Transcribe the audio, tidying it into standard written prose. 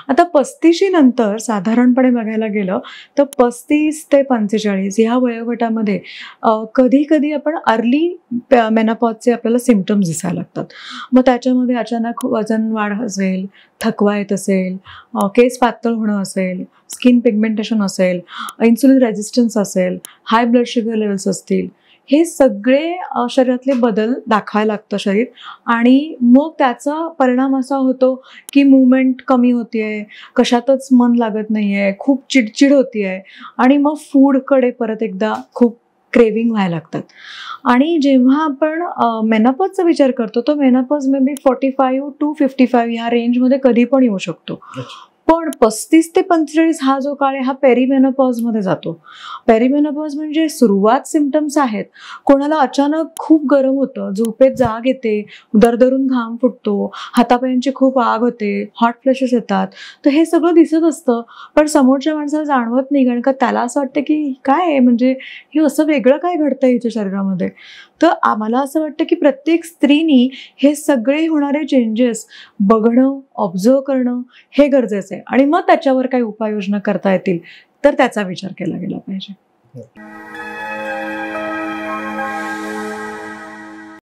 आता 35शी नंतर साधारणपणे बघायला गेलं तर 35 ते 45 ह्या वयोगटामध्ये कधी-कधी आपण अर्ली मेनोपॉजचे आपल्याला सिम्प्टम्स दिसायला लागतात. मग त्याच्यामध्ये अचानक वजन वाढ असेल, थकवा येत असेल, केस पातळ होणं असेल, स्किन पिगमेंटेशन असेल, इन्सुलिन रेझिस्टन्स असेल, हाय ब्लड शुगर लेवल्स असतील, हे सगळे शरीरातले बदल दाखवायला लागतं शरीर. आणि मग त्याचा परिणाम असा होतो की मूवमेंट कमी होतीये, कशातच मन लागत नाहीये, खूप चिडचिड होतीये आणि मग फूडकडे परत एकदा खूप क्रेविंग व्हायला लागतात. आणि जेव्हा आपण मेनोपॉजचा विचार करतो तो मेनोपॉज मे बी 45 टू 55 ह्या रेंजमध्ये कधी पण येऊ शकतो. पण 35 ते 45 हा जो काळ आहे हा पेरिमेनोपॉजमध्ये जातो. पेरिमेनोपॉज म्हणजे सुरुवात सिम्प्टम्स आहेत. कोणाला अचानक खूप गरम होतं, झोपेत जाग येते, दरदरून घाम फुटतो, हातापायांची खूप आग होते, हॉट फ्लॅशेस येतात. तर हे सगळं दिसत असतं, पण समोरच्या माणसाला जाणवत नाही, कारण का त्याला असं वाटतं की काय आहे, म्हणजे हे असं वेगळं काय घडतंय हिच्या शरीरामध्ये. तर आम्हाला असं वाटतं की प्रत्येक स्त्रीनी हे सगळे होणारे चेंजेस बघणं, ऑब्झर्व करणं हे गरजेचं आहे. आणि मग त्याच्यावर काही उपाययोजना करता येतील तर त्याचा विचार केला गेला पाहिजे.